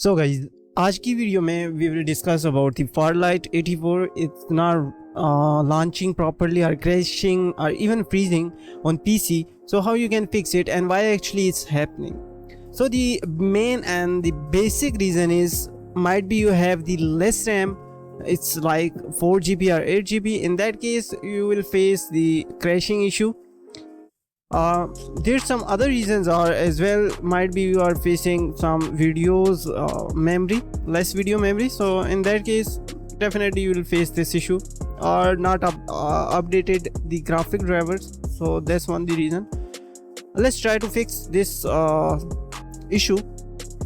So guys, आज की video में we will discuss about the Farlight 84. It's not launching properly or crashing or even freezing on PC. So how you can fix it and why actually it's happening. So the main and the basic reason is might be you have the less RAM. It's like 4 GB or 8 GB. In that case, you will face the crashing issue. There's some other reasons are as well. Might be you are facing some videos memory, less video memory. So in that case, definitely you will face this issue, or not updated the graphic drivers. So that's one the reason. Let's try to fix this issue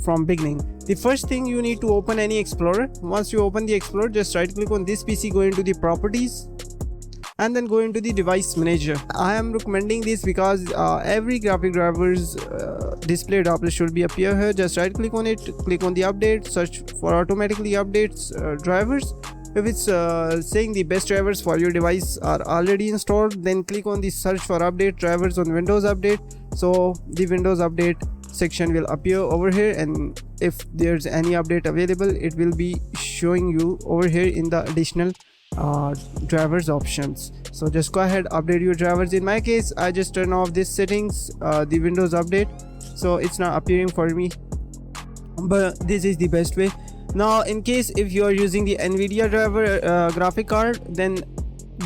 from beginning. The first thing, you need to open any explorer. Once you open the explorer, just right click on this PC, go into the properties and then go into the device manager. I am recommending this because every graphic driver's display droplet should be appear here. Just right click on it, click on the update, search for automatically updates drivers. If it's saying the best drivers for your device are already installed, then click on the search for update drivers on Windows Update. So the Windows Update section will appear over here, and if there's any update available, it will be showing you over here in the additional drivers options. So just go ahead, update your drivers. In my case, I just turn off this settings, the Windows Update, so it's not appearing for me, but this is the best way. Now in case if you are using the NVIDIA driver graphic card, then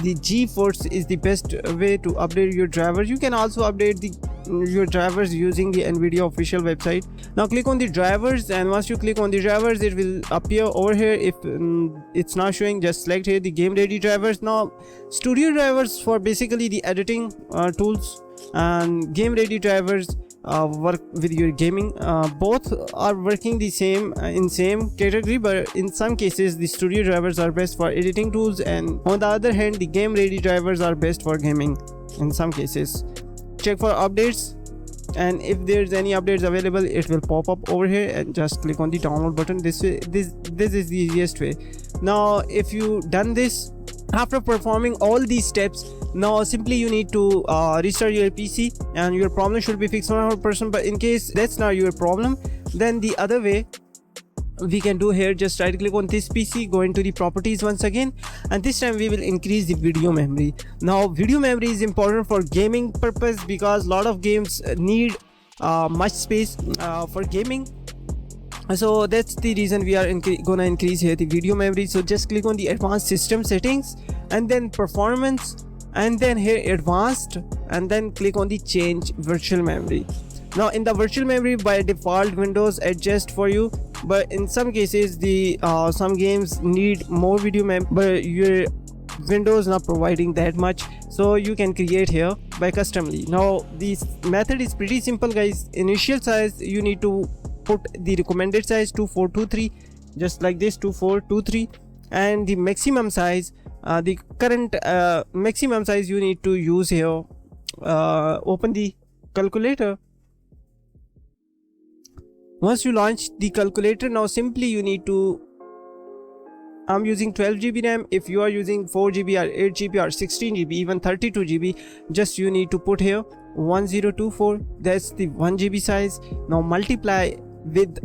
the GeForce is the best way to update your drivers. You can also update your drivers using the NVIDIA official website. Now click on the drivers, and once you click on the drivers, it will appear over here. If it's not showing, just select here the game ready drivers. Now studio drivers for basically the editing tools, and game ready drivers work with your gaming. Both are working the same in same category, but in some cases the studio drivers are best for editing tools, and on the other hand the game ready drivers are best for gaming in some cases. Check for updates, and if there's any updates available, it will pop up over here, and just click on the download button. This is the easiest way. Now if you done this, after performing all these steps, now simply you need to restart your PC and your problem should be fixed 100%. But in case that's not your problem, then the other way we can do here, just right click on this PC, go into the properties once again, and this time we will increase the video memory. Now video memory is important for gaming purpose because a lot of games need much space for gaming. So that's the reason we are gonna increase here the video memory. So just click on the advanced system settings and then performance, and then here advanced, and then click on the change virtual memory. Now in the virtual memory, by default Windows adjust for you, but in some cases the some games need more video memory, but your Windows not providing that much, so you can create here by customly. Now this method is pretty simple guys. Initial size, you need to put the recommended size 2423, just like this, 2423, and the maximum size, the current maximum size you need to use here. Open the calculator. Once you launch the calculator, now simply you need to, I'm using 12 GB RAM. If you are using 4 GB or 8 GB or 16 GB, even 32 GB, just you need to put here 1024. That's the 1 GB size. Now multiply with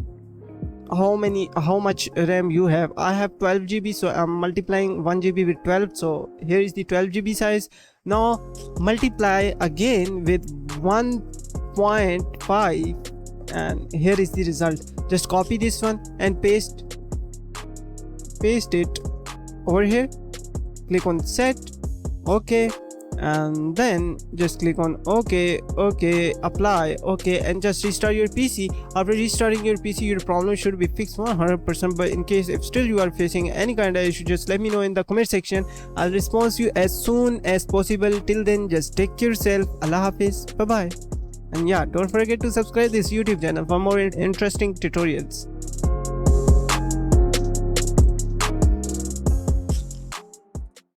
how much RAM you have. I have 12 GB, so I'm multiplying 1 GB with 12. So here is the 12 GB size. Now multiply again with 1.5, and here is the result. Just copy this one and paste it over here. Click on set, okay, and then just click on okay, apply, okay, and just restart your PC. After restarting your PC, your problem should be fixed 100%. But in case if still you are facing any kind of issue, just let me know in the comment section. I'll respond to you as soon as possible. Till then, just take care yourself. Allah Hafiz, bye bye. And yeah, don't forget to subscribe this YouTube channel for more interesting tutorials.